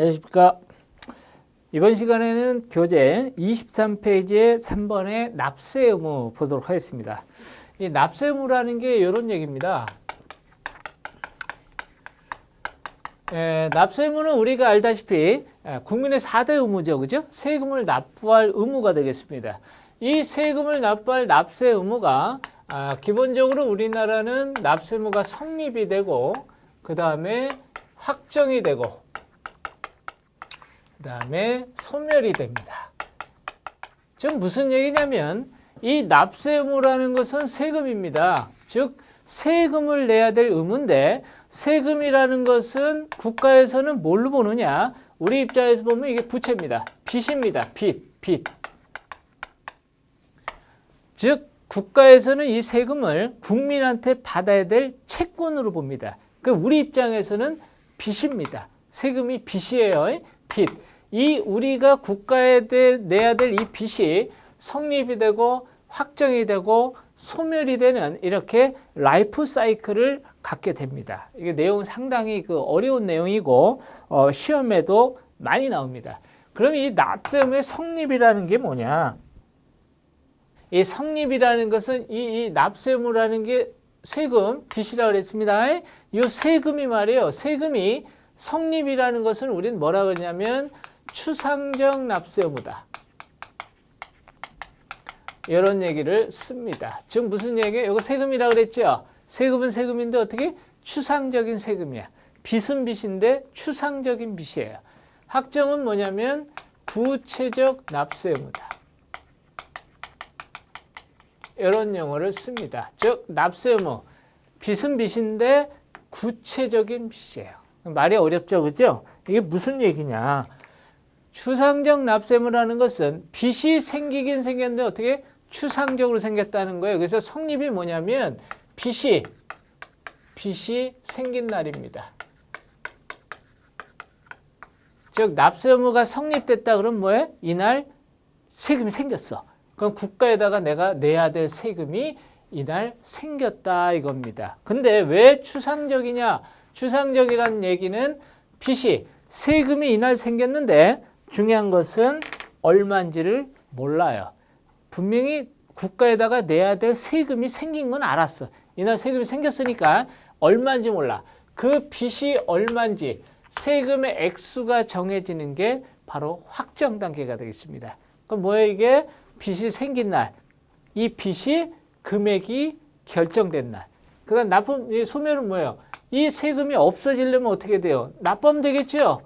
안녕하십니까. 이번 시간에는 교재 23페이지의 3번의 납세 의무 보도록 하겠습니다. 이 납세 의무라는 게 이런 얘기입니다. 납세 의무는 우리가 알다시피 국민의 4대 의무죠. 그죠? 세금을 납부할 의무가 되겠습니다. 이 세금을 납부할 납세 의무가 기본적으로 우리나라는 납세 의무가 성립이 되고 그 다음에 확정이 되고 그 다음에 소멸이 됩니다. 즉 무슨 얘기냐면 이 납세 의무라는 것은 세금입니다. 즉 세금을 내야 될 의무인데 세금이라는 것은 국가에서는 뭘로 보느냐? 우리 입장에서 보면 이게 부채입니다. 빚입니다. 빚. 즉 국가에서는 이 세금을 국민한테 받아야 될 채권으로 봅니다. 그 우리 입장에서는 빚입니다. 세금이 빚이에요. 빚. 이 우리가 국가에 내야 될 이 빚이 성립이 되고 확정이 되고 소멸이 되는 이렇게 라이프 사이클을 갖게 됩니다. 이게 내용 상당히 어려운 내용이고 시험에도 많이 나옵니다. 그럼 이 납세 의무의 성립이라는 게 뭐냐? 이 성립이라는 것은 이 납세 의무라는 게 세금, 빚이라고 그랬습니다. 이 세금이 말이에요. 세금이 성립이라는 것은 우리는 뭐라고 하냐면 추상적 납세 의무다. 이런 얘기를 씁니다. 즉 무슨 얘기예요? 이거 세금이라고 그랬죠? 세금은 세금인데 어떻게? 추상적인 세금이야. 빚은 빚인데 추상적인 빚이에요. 확정은 뭐냐면 구체적 납세 의무다. 이런 용어를 씁니다. 즉 납세 의무, 빚은 빚인데 구체적인 빚이에요. 말이 어렵죠, 그죠? 이게 무슨 얘기냐? 추상적 납세 의무라는 것은 빚이 생기긴 생겼는데 어떻게 추상적으로 생겼다는 거예요. 그래서 성립이 뭐냐면 빚이 생긴 날입니다. 즉 납세 의무가 성립됐다 그러면 뭐예요? 이날 세금이 생겼어. 그럼 국가에다가 내가 내야 될 세금이 이날 생겼다 이겁니다. 근데 왜 추상적이냐? 추상적이라는 얘기는 빚이 세금이 이날 생겼는데 중요한 것은 얼마인지를 몰라요. 분명히 국가에다가 내야 될 세금이 생긴 건 알았어. 이날 세금이 생겼으니까 얼마인지 몰라. 그 빚이 얼마인지 세금의 액수가 정해지는 게 바로 확정 단계가 되겠습니다. 그럼 뭐예요 이게? 빚이 생긴 날. 이 빚이 금액이 결정된 날. 그 다음 납품, 소멸은 뭐예요? 이 세금이 없어지려면 어떻게 돼요? 납부하면 되겠죠?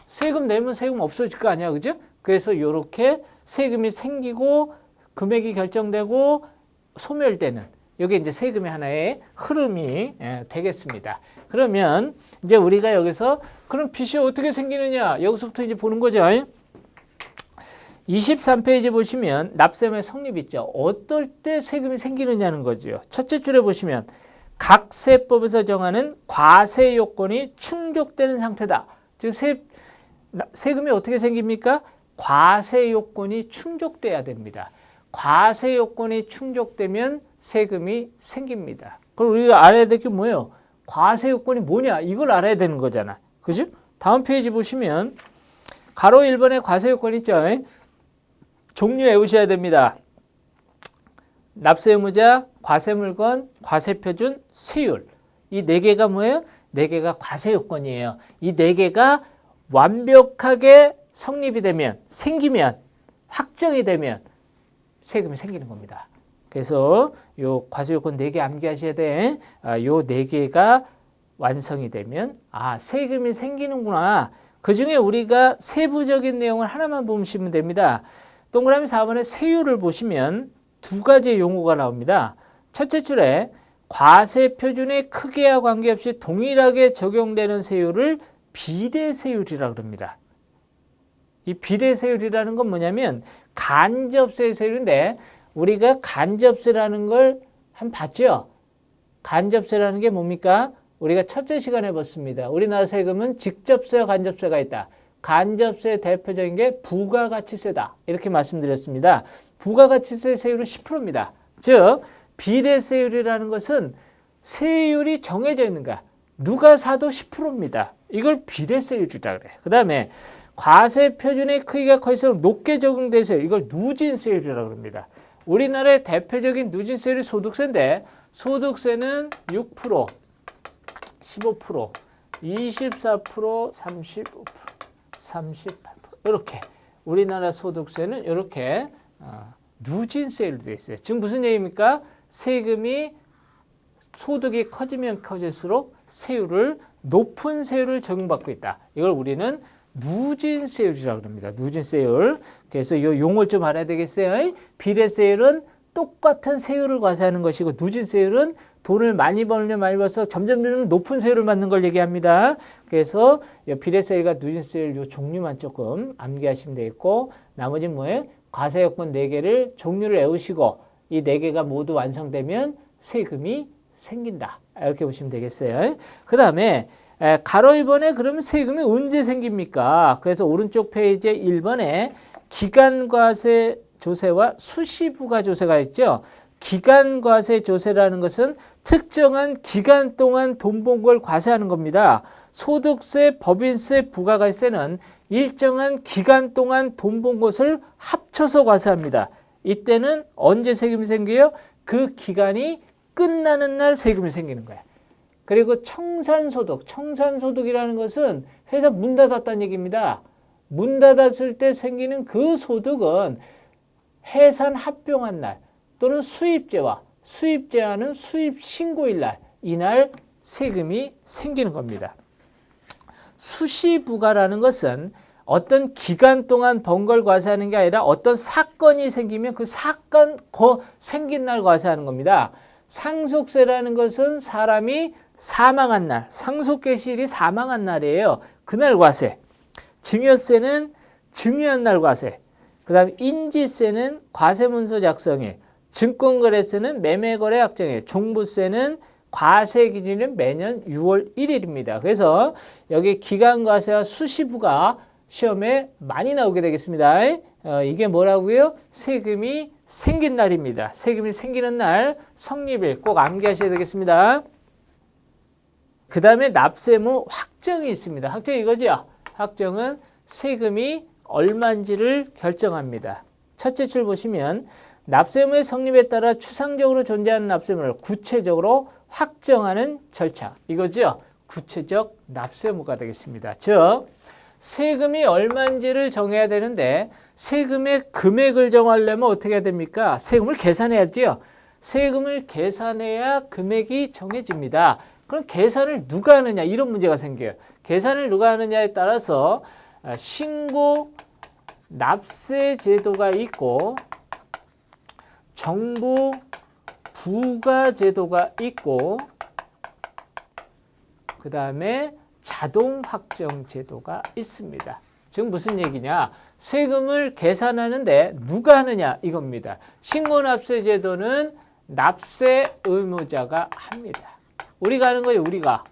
세금 내면 세금 없어질 거 아니야, 그죠? 그래서 이렇게 세금이 생기고 금액이 결정되고 소멸되는 이게 이제 세금의 하나의 흐름이 되겠습니다. 그러면 이제 우리가 여기서 그럼 빚이 어떻게 생기느냐? 여기서부터 이제 보는 거죠. 23페이지 보시면 납세의무의 성립이 있죠. 어떨 때 세금이 생기느냐는 거죠. 첫째 줄에 보시면 각 세법에서 정하는 과세 요건이 충족되는 상태다. 즉 세금이 어떻게 생깁니까? 과세 요건이 충족돼야 됩니다. 과세 요건이 충족되면 세금이 생깁니다. 그럼 우리가 알아야 될 게 뭐예요? 과세 요건이 뭐냐? 이걸 알아야 되는 거잖아. 그죠? 다음 페이지 보시면 가로 1번에 과세 요건 있죠? 종류 외우셔야 됩니다. 납세 의무자, 과세 물건, 과세 표준, 세율. 이 네 개가 뭐예요? 네 개가 과세 요건이에요. 이 네 개가 완벽하게 성립이 되면, 생기면, 확정이 되면 세금이 생기는 겁니다. 그래서 요 과세 요건 4개 암기하셔야 돼. 요 4개가 완성이 되면 세금이 생기는구나. 그중에 우리가 세부적인 내용을 하나만 보시면 됩니다. 동그라미 4번에 세율을 보시면 두 가지의 용어가 나옵니다. 첫째 줄에 과세 표준의 크기와 관계없이 동일하게 적용되는 세율을 비례세율이라고 합니다. 이 비례세율이라는 건 뭐냐면 간접세 세율인데 우리가 간접세라는 걸 한번 봤죠? 간접세라는 게 뭡니까? 우리가 첫째 시간에 봤습니다. 우리나라 세금은 직접세와 간접세가 있다. 간접세의 대표적인 게 부가가치세다. 이렇게 말씀드렸습니다. 부가가치세 세율은 10%입니다. 즉 비례세율이라는 것은 세율이 정해져 있는 거야. 누가 사도 10%입니다. 이걸 비례세율이라 그래. 그 다음에 과세 표준의 크기가 커질수록 높게 적용돼서 이걸 누진세율이라고 합니다. 우리나라의 대표적인 누진세율이 소득세인데 소득세는 6%, 15%, 24%, 35%, 38% 이렇게 우리나라 소득세는 이렇게 누진세율로 되어 있어요. 지금 무슨 얘기입니까? 세금이 소득이 커지면 커질수록 높은 세율을 적용받고 있다. 이걸 우리는 누진세율이라고 합니다. 누진세율. 그래서 이 용어를 좀 알아야 되겠어요. 비례세율은 똑같은 세율을 과세하는 것이고 누진세율은 돈을 많이 벌면 많이 벌어서 점점 높은 세율을 받는 걸 얘기합니다. 그래서 비례세율과 누진세율 요 종류만 조금 암기하시면 되겠고 나머지는 뭐예요? 과세 요건 4개를 종류를 외우시고 이 4개가 모두 완성되면 세금이 생긴다. 이렇게 보시면 되겠어요. 그 다음에 가로 2번에 그러면 세금이 언제 생깁니까? 그래서 오른쪽 페이지에 1번에 기간과세 조세와 수시부가조세가 있죠. 기간과세 조세라는 것은 특정한 기간 동안 돈 번 걸 과세하는 겁니다. 소득세, 법인세, 부가가세는 일정한 기간 동안 돈 번 것을 합쳐서 과세합니다. 이때는 언제 세금이 생겨요? 그 기간이 끝나는 날 세금이 생기는 거야. 그리고 청산소득이라는 것은 회사 문 닫았다는 얘기입니다. 문 닫았을 때 생기는 그 소득은 해산 합병한 날 또는 수입제하는 수입 신고일 날, 이날 세금이 생기는 겁니다. 수시부가라는 것은 어떤 기간 동안 번 걸 과세하는 게 아니라 어떤 사건이 생기면 그 사건 생긴 날 과세하는 겁니다. 상속세라는 것은 사람이 사망한 날, 상속개시일이 사망한 날이에요. 그날 과세. 증여세는 증여한 날 과세. 그 다음 인지세는 과세문서 작성일. 증권거래세는 매매거래 확정일. 종부세는 과세 기준일은 매년 6월 1일입니다. 그래서 여기 기간과세와 수시부가 시험에 많이 나오게 되겠습니다. 이게 뭐라고요? 세금이 생긴 날입니다. 세금이 생기는 날 성립일 꼭 암기하셔야 되겠습니다. 그 다음에 납세무 확정이 있습니다. 확정이 이거죠? 확정은 세금이 얼마인지를 결정합니다. 첫째 줄 보시면 납세무의 성립에 따라 추상적으로 존재하는 납세무를 구체적으로 확정하는 절차. 이거죠? 구체적 납세무가 되겠습니다. 즉 세금이 얼마인지를 정해야 되는데 세금의 금액을 정하려면 어떻게 해야 됩니까? 세금을 계산해야죠. 세금을 계산해야 금액이 정해집니다. 그럼 계산을 누가 하느냐 이런 문제가 생겨요. 계산을 누가 하느냐에 따라서 신고 납세 제도가 있고 정부 부가 제도가 있고 그 다음에 자동 확정 제도가 있습니다. 지금 무슨 얘기냐? 세금을 계산하는데 누가 하느냐 이겁니다. 신고납세 제도는 납세 의무자가 합니다. 우리가 하는 거예요. 우리가.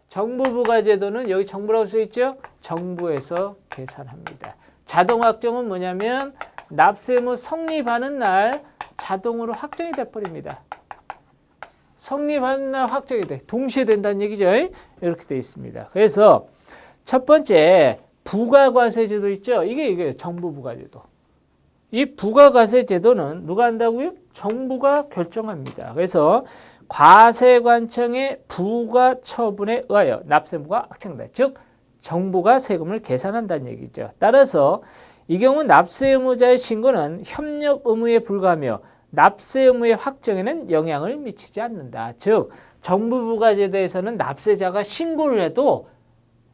정부부가 제도는 여기 정부라고 써 있죠? 정부에서 계산합니다. 자동 확정은 뭐냐면 납세의무 성립하는 날 자동으로 확정이 돼버립니다. 성립하는 날 확정이 돼. 동시에 된다는 얘기죠. 이렇게 되어 있습니다. 그래서 첫 번째 부가과세제도 있죠. 이게 정부부가제도. 이 부가과세제도는 누가 한다고요? 정부가 결정합니다. 그래서 과세관청의 부과 처분에 의하여 납세무가 확정된다. 즉 정부가 세금을 계산한다는 얘기죠. 따라서 이 경우 납세 의무자의 신고는 협력 의무에 불과하며 납세 의무의 확정에는 영향을 미치지 않는다. 즉 정부부가제도에서는 납세자가 신고를 해도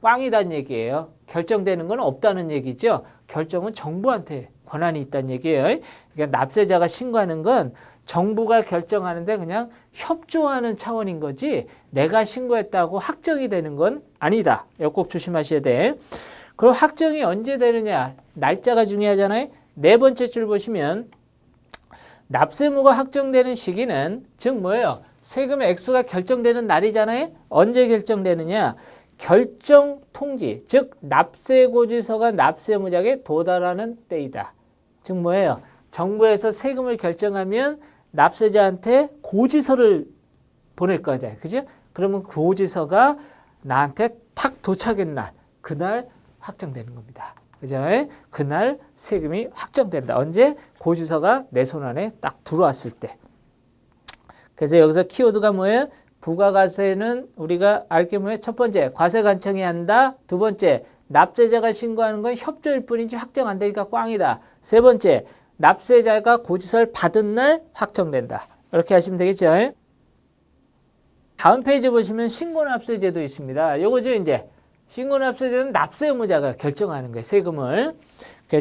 꽝이다는 얘기예요. 결정되는 건 없다는 얘기죠. 결정은 정부한테 권한이 있다는 얘기예요. 그러니까 납세자가 신고하는 건 정부가 결정하는데 그냥 협조하는 차원인 거지 내가 신고했다고 확정이 되는 건 아니다. 이거 꼭 조심하셔야 돼. 그럼 확정이 언제 되느냐? 날짜가 중요하잖아요. 네 번째 줄 보시면 납세무가 확정되는 시기는 즉 뭐예요? 세금의 액수가 결정되는 날이잖아요. 언제 결정되느냐? 결정 통지, 즉 납세고지서가 납세무자에게 도달하는 때이다. 즉 뭐예요? 정부에서 세금을 결정하면 납세자한테 고지서를 보낼 거잖아요. 그죠? 그러면 고지서가 나한테 탁 도착한 날, 그날 확정되는 겁니다. 그죠? 그날 세금이 확정된다. 언제? 고지서가 내 손 안에 딱 들어왔을 때. 그래서 여기서 키워드가 뭐예요? 부가과세는 우리가 알 게 뭐예요? 첫 번째, 과세관청이 한다. 두 번째, 납세자가 신고하는 건 협조일 뿐이지 확정 안 되니까 꽝이다. 세 번째, 납세자가 고지서를 받은 날 확정된다. 이렇게 하시면 되겠죠? 다음 페이지 보시면 신고납세제도 있습니다. 요거죠, 이제. 신고납세제는 납세 의무자가 결정하는 거예요, 세금을.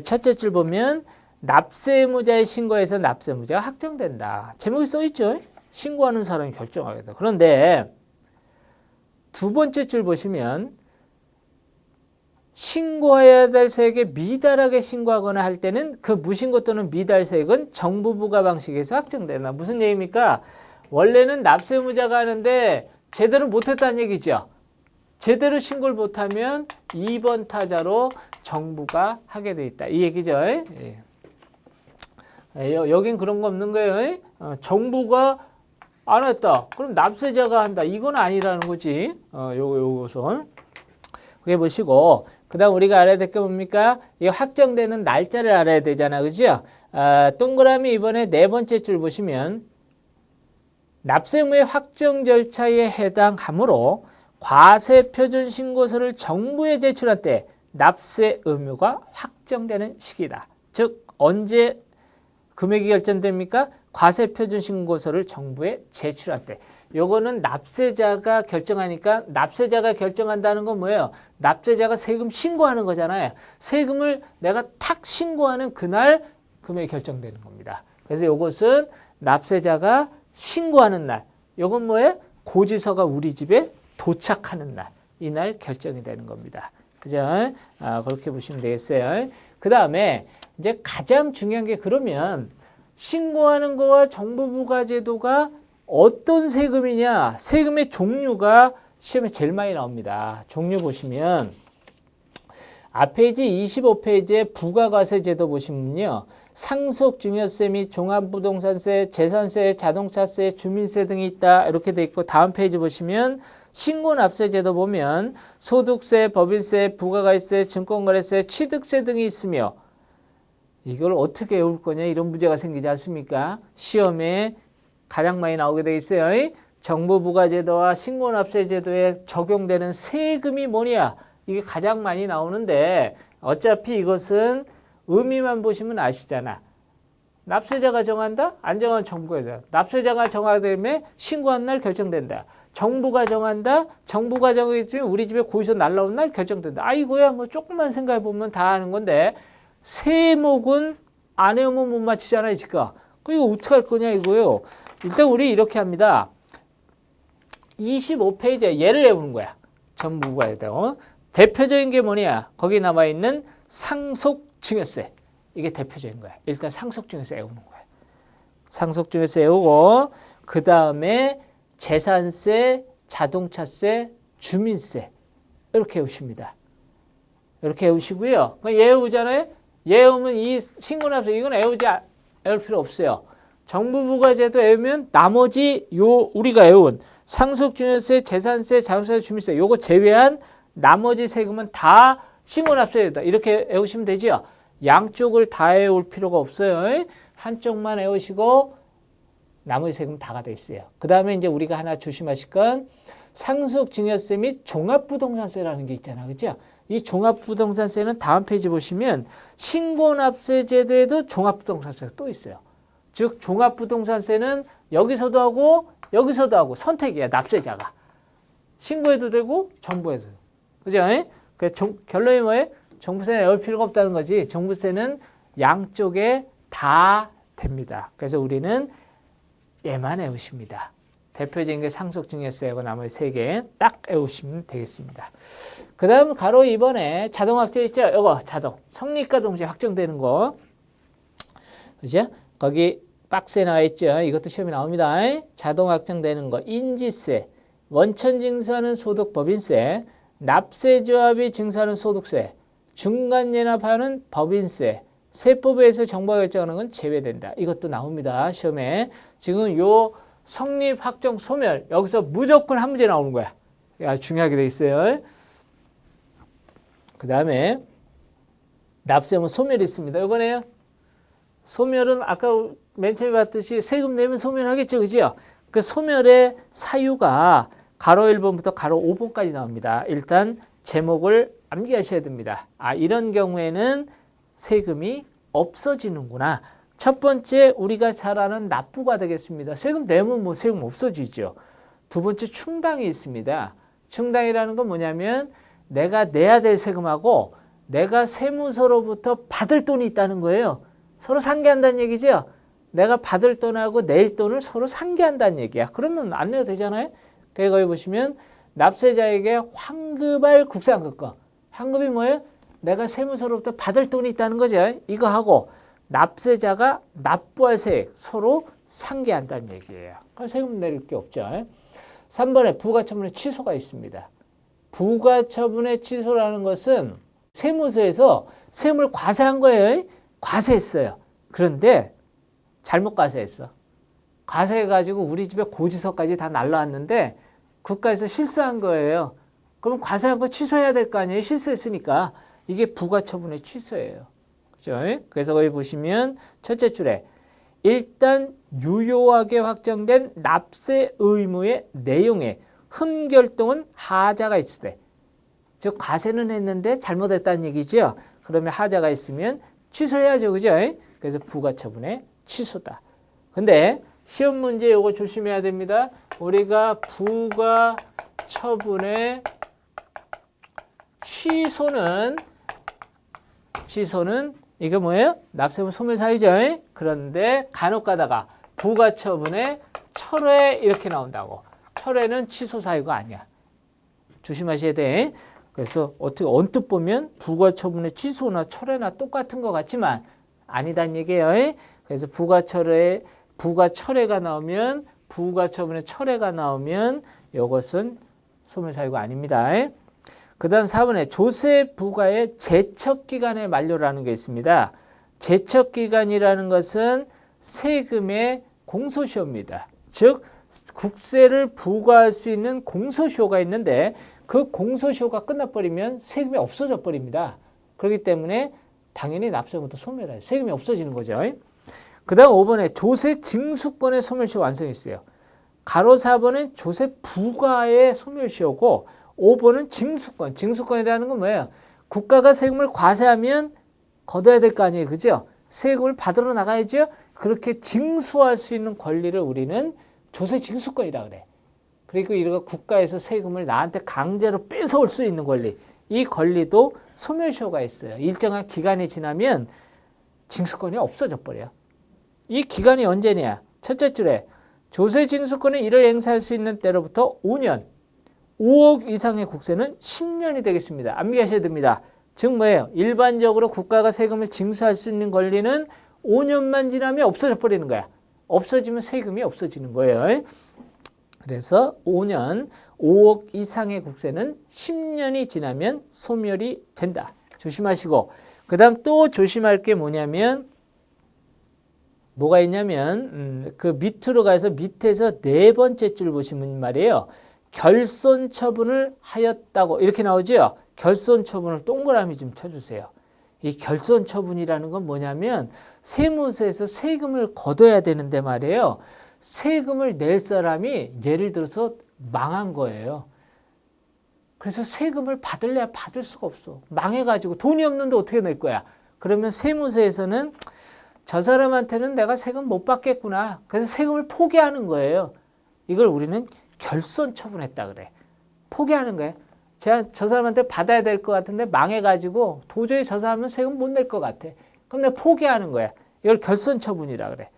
첫째 줄 보면 납세 의무자의 신고에서 납세 의무자가 확정된다. 제목이 써 있죠? 신고하는 사람이 결정하겠다. 그런데 두 번째 줄 보시면 신고해야 될 세액에 미달하게 신고하거나 할 때는 그 무신고 또는 미달 세액은 정부 부과 방식에서 확정된다. 무슨 얘기입니까? 원래는 납세 의무자가 하는데 제대로 못했다는 얘기죠. 제대로 신고를 못하면 2번 타자로 정부가 하게 돼 있다. 이 얘기죠. 여긴 그런 거 없는 거예요. 정부가 안 했다. 그럼 납세자가 한다. 이건 아니라는 거지. 요것은. 그게 보시고, 그 다음 우리가 알아야 될 게 뭡니까? 이 확정되는 날짜를 알아야 되잖아. 그죠? 동그라미 이번에 네 번째 줄 보시면, 납세 의무의 확정 절차에 해당하므로 과세표준 신고서를 정부에 제출할 때 납세 의무가 확정되는 시기다. 즉, 언제 금액이 결정됩니까? 과세표준 신고서를 정부에 제출할 때. 요거는 납세자가 결정하니까 납세자가 결정한다는 건 뭐예요? 납세자가 세금 신고하는 거잖아요. 세금을 내가 탁 신고하는 그날 금액이 결정되는 겁니다. 그래서 요것은 납세자가 신고하는 날. 요건 뭐예요? 고지서가 우리 집에 도착하는 날. 이날 결정이 되는 겁니다. 그죠? 그렇게 보시면 되겠어요. 그 다음에 이제 가장 중요한 게 그러면 신고하는 거와 정부 부과제도가 어떤 세금이냐? 세금의 종류가 시험에 제일 많이 나옵니다. 종류 보시면 앞페이지 25페이지에 부가과세제도 보시면요. 상속증여세 및 종합부동산세, 재산세, 자동차세, 주민세 등이 있다. 이렇게 돼 있고 다음 페이지 보시면 신고납세제도 보면 소득세, 법인세, 부가가세, 증권거래세, 취득세 등이 있으며 이걸 어떻게 외울 거냐 이런 문제가 생기지 않습니까? 시험에 가장 많이 나오게 돼 있어요. 정부부가제도와 신고납세제도에 적용되는 세금이 뭐냐? 이게 가장 많이 나오는데 어차피 이것은 의미만 보시면 아시잖아. 납세자가 정한다? 안 정하면 정부가 정한다. 납세자가 정하되면 신고한 날 결정된다. 정부가 정한다? 정부가 정해지면 우리 집에 고지서 날라온 날 결정된다. 아이고야 뭐 조금만 생각해 보면 다 아는 건데 세목은 안 외우면 못 맞히잖아요. 지금. 이거 어떻게 할 거냐 이거요. 일단 우리 이렇게 합니다. 25페이지에 얘를 외우는 거야. 정부가 해야 되고. 대표적인 게 뭐냐? 거기 남아있는 상속증여세. 이게 대표적인 거야. 일단 상속증여세 외우는 거야. 상속증여세 외우고 그 다음에 재산세, 자동차세, 주민세 이렇게 외우십니다. 이렇게 외우시고요. 얘 외우잖아요. 얘 외우면 이 신고납세 이건 외울 필요 없어요. 정부부가제도 외우면 나머지 우리가 외운 상속증여세, 재산세, 자동차세, 주민세 요거 제외한 나머지 세금은 다 신고납세다. 이렇게 외우시면 되죠. 양쪽을 다 외울 필요가 없어요. 한쪽만 외우시고 나머지 세금 다가 돼 있어요. 그 다음에 이제 우리가 하나 조심하실 건 상속증여세 및 종합부동산세라는 게 있잖아. 그죠? 이 종합부동산세는 다음 페이지 보시면 신고납세제도에도 종합부동산세가 또 있어요. 즉 종합부동산세는 여기서도 하고 여기서도 하고 선택이야. 납세자가. 신고해도 되고 정부해도 되고. 그죠? 그래서 결론이 뭐예요? 종부세는 외울 필요가 없다는 거지. 종부세는 양쪽에 다 됩니다. 그래서 우리는 얘만 외우십니다. 대표적인 게 상속증여세하고 나머지 세 개 딱 외우시면 되겠습니다. 그 다음 가로 2번에 자동확정 있죠? 이거 자동. 성립과 동시에 확정되는 거. 그죠? 거기 박스에 나와 있죠? 이것도 시험에 나옵니다. 자동 확정되는 거. 인지세, 원천 징수하는 소득 법인세, 납세조합이 징수하는 소득세, 중간 연합하는 법인세, 세법에 의해서 정부가 결정하는 건 제외된다. 이것도 나옵니다. 시험에. 지금 요 성립, 확정, 소멸 여기서 무조건 한 문제 나오는 거야. 아주 중요하게 돼 있어요. 그 다음에 납세 의무 소멸이 있습니다. 이거네요. 소멸은 아까 맨 처음에 봤듯이 세금 내면 소멸하겠죠. 그죠? 그 소멸의 사유가 가로 1번부터 가로 5번까지 나옵니다. 일단 제목을 암기하셔야 됩니다. 이런 경우에는 세금이 없어지는구나. 첫 번째 우리가 잘 아는 납부가 되겠습니다. 세금 내면 뭐 세금 없어지죠. 두 번째 충당이 있습니다. 충당이라는 건 뭐냐면 내가 내야 될 세금하고 내가 세무서로부터 받을 돈이 있다는 거예요. 서로 상계한다는 얘기죠. 내가 받을 돈하고 낼 돈을 서로 상계한다는 얘기야. 그러면 안 내도 되잖아요. 그러니까 거기 보시면 납세자에게 환급할 국세환급권. 환급이 뭐예요? 내가 세무서로부터 받을 돈이 있다는 거죠. 이거 하고 납세자가 납부할 세액 서로 상계한다는 얘기예요. 그럼 세금 내릴 게 없죠. 3번에 부가처분의 취소가 있습니다. 부가처분의 취소라는 것은 세무서에서 세금을 과세한 거예요. 과세했어요. 그런데 잘못 과세했어. 과세해가지고 우리 집에 고지서까지 다 날라왔는데 국가에서 실수한 거예요. 그럼 과세한 거 취소해야 될 거 아니에요. 실수했으니까. 이게 부가처분의 취소예요. 그죠? 그래서 거기 보시면 첫째 줄에 일단 유효하게 확정된 납세 의무의 내용에 흠결동은 하자가 있을 때, 즉 과세는 했는데 잘못했다는 얘기죠. 그러면 하자가 있으면 취소해야죠. 그죠? 그래서 부가처분의 취소다. 근데 시험 문제 요거 조심해야 됩니다. 우리가 부가처분의 취소는 이게 뭐예요? 납세의무 소멸 사유죠. 그런데 간혹 가다가 부가처분의 철회 이렇게 나온다고. 철회는 취소 사유가 아니야. 조심하셔야 돼. 그래서 어떻게 언뜻 보면 부가처분의 취소나 철회나 똑같은 것 같지만 아니다는 얘기예요. 그래서 부가철회가 나오면 부가처분의 철회가 나오면 이것은 소멸 사유가 아닙니다. 그 다음 4번에 조세 부과의 제척기간의 만료라는 게 있습니다. 제척기간이라는 것은 세금의 공소시효입니다. 즉 국세를 부과할 수 있는 공소시효가 있는데 그 공소시효가 끝나버리면 세금이 없어져 버립니다. 그렇기 때문에 당연히 납세의무도 소멸해요. 세금이 없어지는 거죠. 그 다음 5번에 조세 징수권의 소멸시효 완성이 있어요. 가로 4번은 조세 부과의 소멸시효고 5번은 징수권. 징수권이라는 건 뭐예요? 국가가 세금을 과세하면 걷어야 될 거 아니에요. 그죠? 세금을 받으러 나가야죠. 그렇게 징수할 수 있는 권리를 우리는 조세 징수권이라고 그래. 그리고 이거 국가에서 세금을 나한테 강제로 뺏어올 수 있는 권리. 이 권리도 소멸시효가 있어요. 일정한 기간이 지나면 징수권이 없어져 버려요. 이 기간이 언제냐? 첫째 줄에 조세 징수권의 이를 행사할 수 있는 때로부터 5년, 5억 이상의 국세는 10년이 되겠습니다. 암기하셔야 됩니다. 즉 뭐예요? 일반적으로 국가가 세금을 징수할 수 있는 권리는 5년만 지나면 없어져 버리는 거야. 없어지면 세금이 없어지는 거예요. 그래서 5년, 5억 이상의 국세는 10년이 지나면 소멸이 된다. 조심하시고 그 다음 또 조심할 게 뭐냐면 뭐가 있냐면 그 밑으로 가서 밑에서 네 번째 줄 보시면 말이에요. 결손 처분을 하였다고 이렇게 나오죠. 결손 처분을 동그라미 좀 쳐주세요. 이 결손 처분이라는 건 뭐냐면 세무서에서 세금을 걷어야 되는데 말이에요. 세금을 낼 사람이 예를 들어서 망한 거예요. 그래서 세금을 받을래야 받을 수가 없어. 망해가지고 돈이 없는데 어떻게 낼 거야. 그러면 세무서에서는 저 사람한테는 내가 세금 못 받겠구나. 그래서 세금을 포기하는 거예요. 이걸 우리는 결손 처분했다 그래. 포기하는 거예요. 제가 저 사람한테 받아야 될 것 같은데 망해가지고 도저히 저 사람은 세금 못 낼 것 같아. 그럼 내가 포기하는 거야. 이걸 결손 처분이라 그래.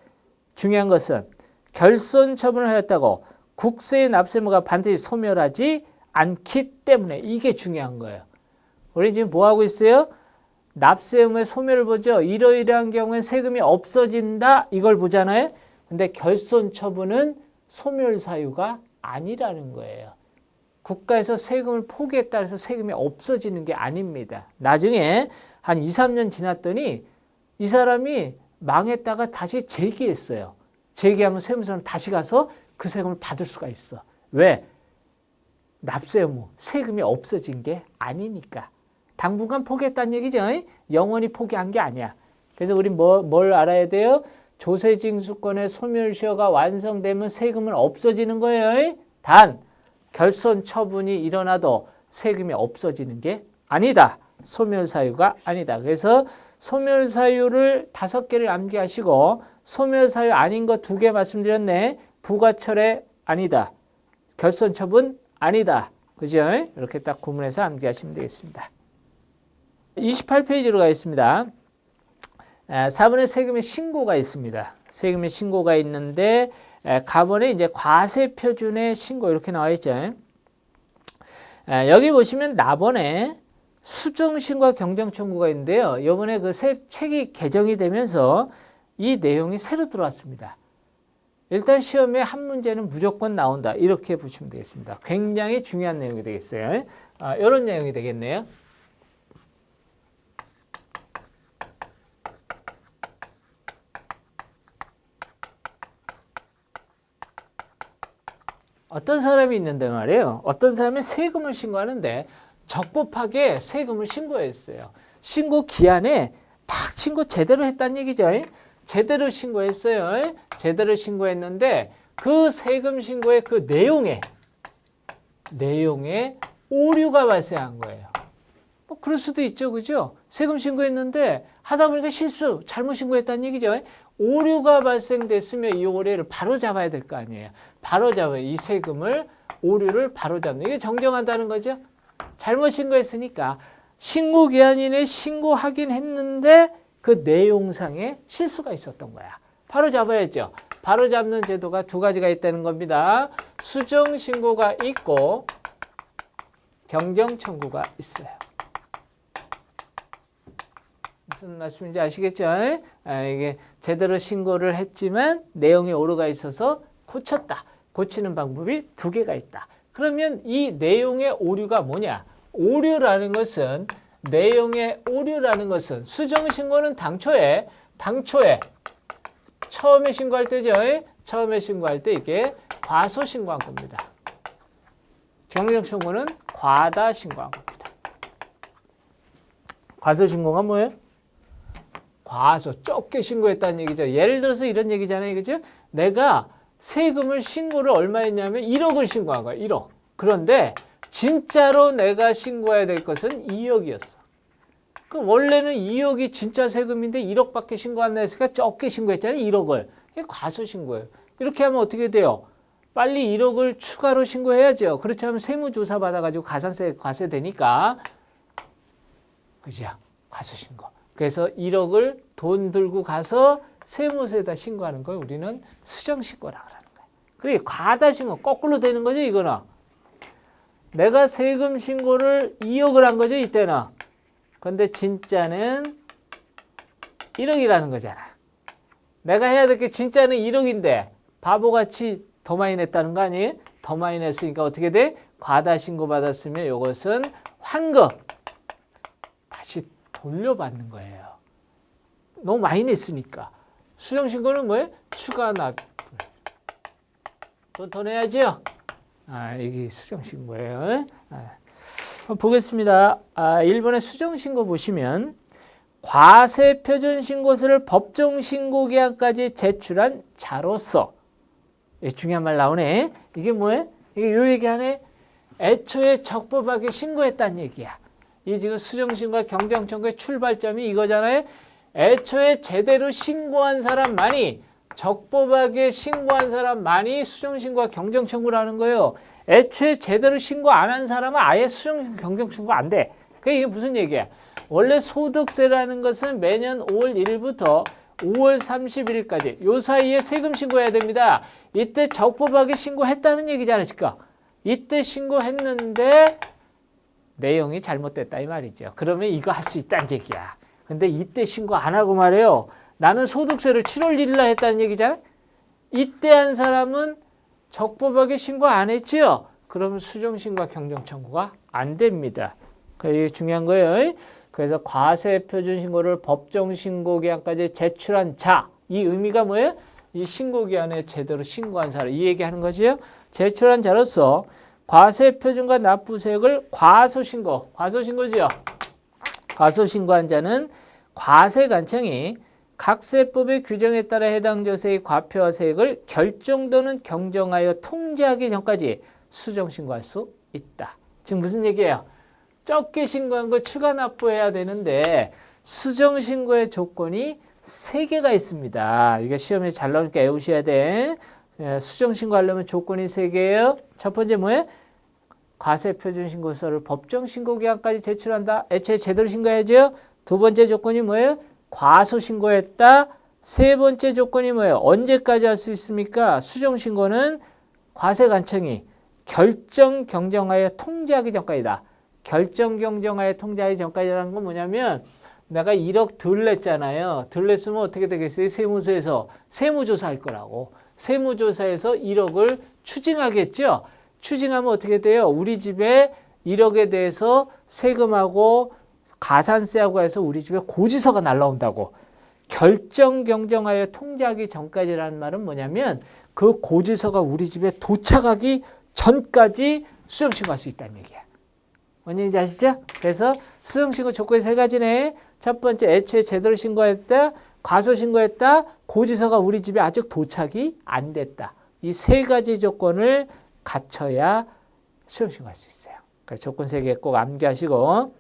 중요한 것은 결손 처분을 하였다고 국세의 납세의무가 반드시 소멸하지 않기 때문에 이게 중요한 거예요. 우리 지금 뭐 하고 있어요? 납세의무의 소멸을 보죠. 이러이러한 경우에 세금이 없어진다 이걸 보잖아요. 근데 결손 처분은 소멸 사유가 아니라는 거예요. 국가에서 세금을 포기했다 해서 세금이 없어지는 게 아닙니다. 나중에 한 2, 3년 지났더니 이 사람이 망했다가 다시 재기했어요. 재기하면 세무서는 다시 가서 그 세금을 받을 수가 있어. 왜? 납세 의무, 세금이 없어진 게 아니니까. 당분간 포기했다는 얘기죠. 영원히 포기한 게 아니야. 그래서 우리 뭘 알아야 돼요? 조세징수권의 소멸시효가 완성되면 세금은 없어지는 거예요. 단 결손 처분이 일어나도 세금이 없어지는 게 아니다. 소멸사유가 아니다. 그래서 소멸사유를 5개를 암기하시고 소멸사유 아닌 거 2개 말씀드렸네. 부과철회 아니다. 결손 처분 아니다. 그죠? 이렇게 딱 구문해서 암기하시면 되겠습니다. 28페이지로 가겠습니다. 4번에 세금의 신고가 있습니다. 세금의 신고가 있는데 가번에 이제 과세표준의 신고 이렇게 나와 있죠. 여기 보시면 나번에 수정신고와 경정청구가 있는데요. 이번에 그 책이 개정이 되면서 이 내용이 새로 들어왔습니다. 일단 시험에 한 문제는 무조건 나온다. 이렇게 보시면 되겠습니다. 굉장히 중요한 내용이 되겠어요. 이런 내용이 되겠네요. 어떤 사람이 있는데 말이에요. 어떤 사람이 세금을 신고하는데 적법하게 세금을 신고했어요. 신고 기한에 딱 신고 제대로 했다는 얘기죠. 제대로 신고했어요. 제대로 신고했는데 그 세금 신고의 그 내용에 오류가 발생한 거예요. 뭐 그럴 수도 있죠. 그죠? 세금 신고했는데 하다 보니까 잘못 신고했다는 얘기죠. 오류가 발생됐으면 이 오류를 바로 잡아야 될 거 아니에요. 바로 잡아요. 이 세금을, 오류를 바로 잡는. 이게 정정한다는 거죠. 잘못 신고했으니까 신고 기한 이내에 신고하긴 했는데 그 내용상에 실수가 있었던 거야. 바로 잡아야죠. 바로 잡는 제도가 2가지가 있다는 겁니다. 수정 신고가 있고 경정 청구가 있어요. 무슨 말씀인지 아시겠죠? 이게 제대로 신고를 했지만 내용에 오류가 있어서 고쳤다. 고치는 방법이 2개가 있다. 그러면 이 내용의 오류가 뭐냐? 내용의 오류라는 것은 수정신고는 당초에 처음에 신고할 때죠. 처음에 신고할 때 이게 과소 신고한 겁니다. 경정청구는 과다 신고한 겁니다. 과소 신고가 뭐예요? 과소, 적게 신고했다는 얘기죠. 예를 들어서 이런 얘기잖아요. 그죠? 내가 세금을 신고를 얼마 했냐면 1억을 신고한 거야. 1억. 그런데 진짜로 내가 신고해야 될 것은 2억이었어. 그 원래는 2억이 진짜 세금인데 1억밖에 신고 안 했으니까 적게 신고했잖아요. 1억을. 이게 과소 신고예요. 이렇게 하면 어떻게 돼요? 빨리 1억을 추가로 신고해야죠. 그렇지 않으면 세무조사 받아가지고 가산세 과세되니까. 그죠? 과소 신고. 그래서 1억을 돈 들고 가서 세무서에다 신고하는 걸 우리는 수정신고라고 하는 거예요. 그게 과다신고, 거꾸로 되는 거죠, 이거는. 내가 세금 신고를 2억을 한 거죠, 이때는. 근데 진짜는 1억이라는 거잖아. 내가 해야 될 게 진짜는 1억인데 바보같이 더 많이 냈다는 거 아니에요? 더 많이 냈으니까 어떻게 돼? 과다신고 받았으면 이것은 환급. 다시 돌려받는 거예요. 너무 많이 냈으니까. 수정신고는 뭐예요? 추가 납입. 돈 더 내야죠? 이게 수정신고예요. 보겠습니다. 1번의 수정신고 보시면 과세표준신고서를 법정신고기한까지 제출한 자로서 중요한 말 나오네. 이게 뭐예요? 이게 요 얘기하네. 애초에 적법하게 신고했다는 얘기야. 이 지금 수정신고와 경정청구의 출발점이 이거잖아요. 애초에 제대로 신고한 사람만이 적법하게 신고한 사람만이 수정신고와 경정청구를 하는 거예요. 애초에 제대로 신고 안 한 사람은 아예 수정신고 경정청구 안 돼. 그게 이게 무슨 얘기야? 원래 소득세라는 것은 매년 5월 1일부터 5월 31일까지 요 사이에 세금 신고해야 됩니다. 이때 적법하게 신고했다는 얘기잖아, 지금. 이때 신고했는데 내용이 잘못됐다 이 말이죠. 그러면 이거 할 수 있다는 얘기야. 근데 이때 신고 안 하고 말이에요. 나는 소득세를 7월 1일 날 했다는 얘기잖아요. 이때 한 사람은 적법하게 신고 안 했죠. 그러면 수정신고와 경정청구가 안 됩니다. 이게 중요한 거예요. 그래서 과세표준신고를 법정신고기한까지 제출한 자, 이 의미가 뭐예요? 이 신고기한에 제대로 신고한 사람, 이 얘기하는 거죠. 제출한 자로서 과세표준과 납부세액을 과소신고지요. 과소신고한 자는 과세관청이 각세법의 규정에 따라 해당 조세의 과표와 세액을 결정 또는 경정하여 통지하기 전까지 수정신고할 수 있다. 지금 무슨 얘기예요? 적게 신고한 거 추가 납부해야 되는데 수정신고의 조건이 3개가 있습니다. 이게 시험에 잘 나오니까 외우셔야 돼. 수정신고하려면 조건이 3개예요. 첫 번째 뭐예요? 과세표준신고서를 법정신고기한까지 제출한다. 애초에 제대로 신고해야죠. 두 번째 조건이 뭐예요? 과소신고했다. 세 번째 조건이 뭐예요? 언제까지 할 수 있습니까? 수정신고는 과세관청이 결정 경정하여 통지하기 전까지다. 결정 경정하여 통지하기 전까지라는 건 뭐냐면 내가 1억 덜 냈잖아요. 덜 냈으면 어떻게 되겠어요? 세무서에서 세무조사할 거라고. 세무조사에서 1억을 추징하겠죠. 추징하면 어떻게 돼요? 우리 집에 1억에 대해서 세금하고 가산세하고 해서 우리 집에 고지서가 날라온다고. 결정 경정하여 통지하기 전까지라는 말은 뭐냐면 그 고지서가 우리 집에 도착하기 전까지 수정신고할 수 있다는 얘기야. 뭔 얘기인지 아시죠? 그래서 수정신고 조건이 3가지네. 첫 번째, 애초에 제대로 신고했다. 과소신고했다. 고지서가 우리 집에 아직 도착이 안 됐다. 이 3가지 조건을 갖춰야 수정신고할 수 있어요. 그러니까 조건 3개 꼭 암기하시고